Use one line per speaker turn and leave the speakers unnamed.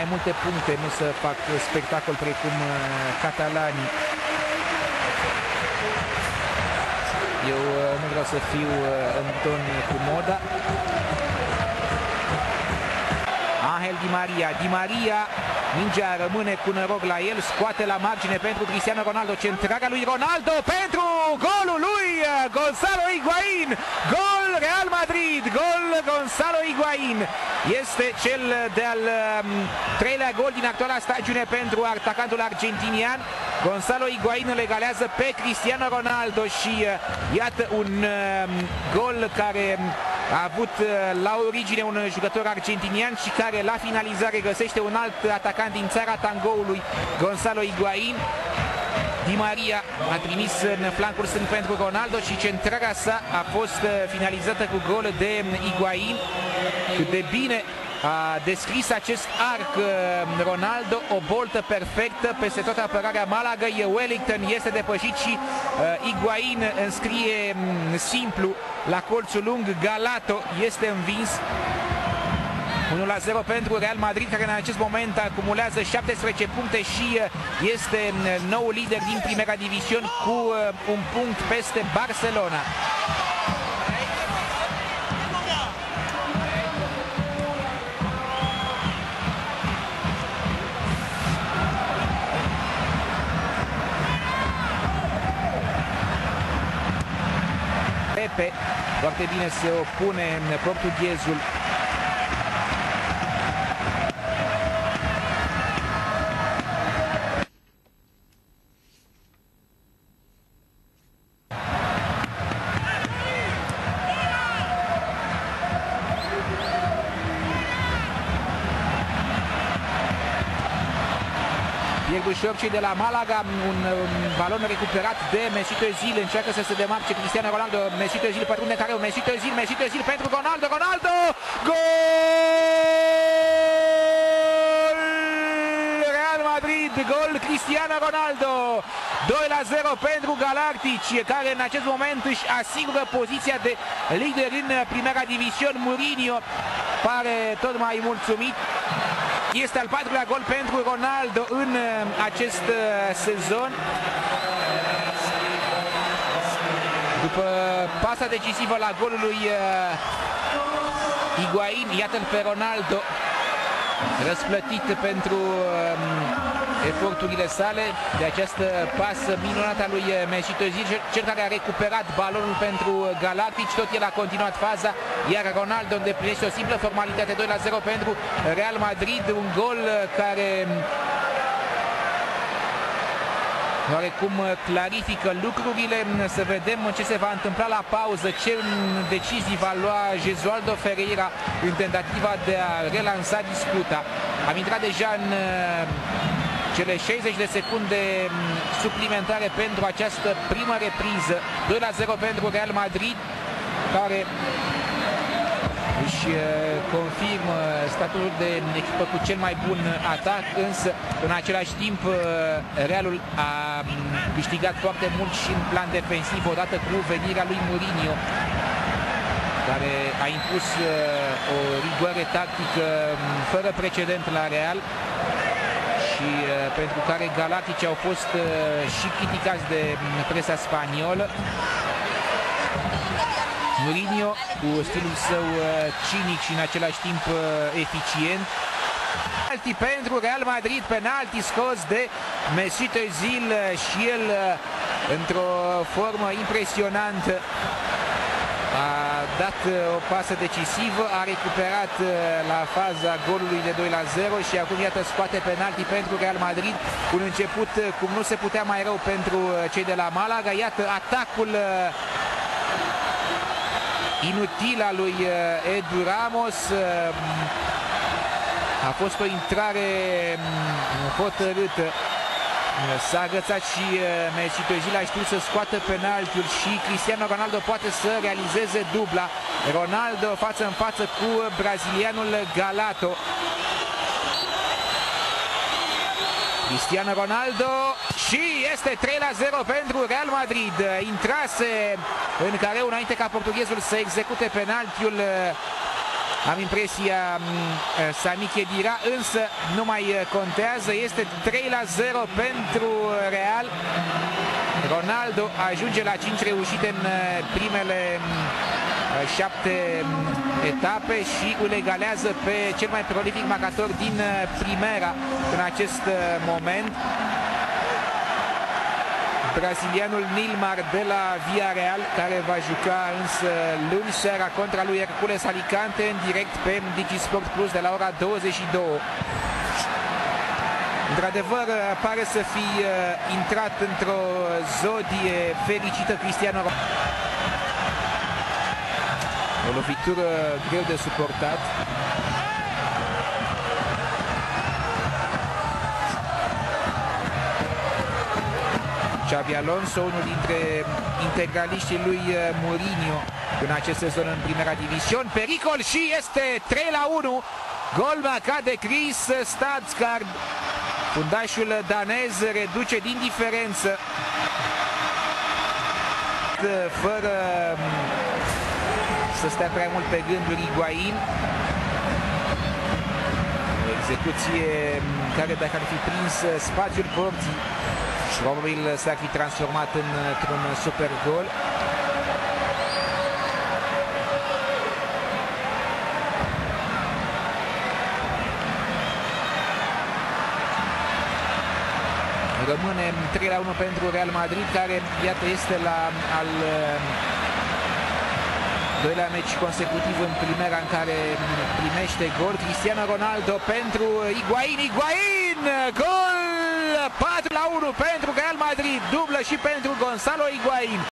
mai multe puncte, nu să fac spectacol precum catalanii. Eu nu vreau să fiu în ton cu moda. Angel Di Maria. Di Maria, mingea rămâne cu noroc la el, scoate la margine pentru Cristiano Ronaldo, centrarea lui Ronaldo pentru golul lui Gonzalo Higuaín. Gol Real Madrid, gol Gonzalo Higuaín. Este cel de-al treilea gol din actuala stagiune pentru atacantul argentinian. Gonzalo Higuaín îl egalează pe Cristiano Ronaldo și iată un gol care a avut la origine un jucător argentinian și care la finalizare găsește un alt atacant din țara tangoului, Gonzalo Higuaín. Di Maria a trimis în flancul stâng pentru Ronaldo și centrarea sa a fost finalizată cu gol de Higuaín. Cât de bine a descris acest arc Ronaldo, o boltă perfectă peste toată apărarea Malagăi. Wellington este depășit și Higuaín înscrie simplu la colțul lung. Galato este învins. 1-0 pentru Real Madrid, care în acest moment acumulează 17 puncte și este nou lider din Primera División cu un punct peste Barcelona. Pepe, foarte bine se opune portughezul. Pierd ușor cei de la Malaga, un balon recuperat de Mesut Özil, încearcă să se demarce Cristiano Ronaldo, Mesut Özil pătrunde careu, Mesut Özil pentru Ronaldo, gol! Real Madrid, gol Cristiano Ronaldo, 2-0 pentru Galactici, care în acest moment își asigură poziția de lider în Primera División. Mourinho pare tot mai mulțumit. Este al patrulea gol pentru Ronaldo în acest sezon. După pasa decisivă la golul lui Higuaín, iată-l pe Ronaldo răsplătit pentru eforturile sale de această pasă minunată a lui Mesut Özil, cel care a recuperat balonul pentru Galactici. Tot el a continuat faza, iar Ronaldo îndeplinește o simplă formalitate. 2-0 pentru Real Madrid, un gol care oarecum clarifică lucrurile. Să vedem ce se va întâmpla la pauză, ce decizii va lua Jesualdo Ferreira în tentativa de a relansa disputa. Am intrat deja în cele 60 de secunde suplimentare pentru această primă repriză. 2-0 pentru Real Madrid, care își confirmă statutul de echipă cu cel mai bun atac, însă în același timp Realul a câștigat foarte mult și în plan defensiv odată cu venirea lui Mourinho, care a impus o rigoare tactică fără precedent la Real și pentru care Galactici au fost și criticați de presa spaniolă. Mourinho, cu stilul său cinic și în același timp eficient. Penalti pentru Real Madrid, penalti scos de Mesut Özil și el într-o formă impresionantă a dat o pasă decisivă, a recuperat la faza golului de 2-0 și acum iată scoate penalti pentru Real Madrid. Un început cum nu se putea mai rău pentru cei de la Malaga. Iată atacul inutil al lui Edu Ramos. A fost o intrare hotărâtă. S-a agățat și Mesut Özil, a știut să scoată penaltiul și Cristiano Ronaldo poate să realizeze dubla. Ronaldo față în față cu brazilianul Galato. Cristiano Ronaldo și este 3-0 pentru Real Madrid. Intrase în careu înainte ca portughezul să execute penaltiul Am impresia Sami Khedira, însă nu mai contează, este 3-0 pentru Real. Ronaldo ajunge la 5 reușite în primele 7 etape și îl egalează pe cel mai prolific marcator din Primera în acest moment. Brazilianul Nilmar de la Villarreal, care va juca însă luni seara contra lui Hercules Alicante în direct pe DigiSport Plus de la ora 22. Într-adevăr, pare să fi intrat într-o zodie fericită Cristiano Ronaldo. O lovitură greu de suportat. Xabi Alonso, unul dintre integraliștii lui Mourinho în acest sezon în Primera Division. Pericol și este 3-1. Gol marcat de Chris Stadsgaard. Fundașul danez reduce din diferență fără să stea prea mult pe gânduri Higuain. O execuție care, dacă ar fi prins spațiul porții, probabil s-ar fi transformat într-un super gol. Rămâne 3-1 pentru Real Madrid, care, iată, este la al doilea meci consecutiv în Primera în care primește gol. Cristiano Ronaldo pentru Higuain. Higuain! Gol! 4-1 pentru Real Madrid, dublă și pentru Gonzalo Higuain.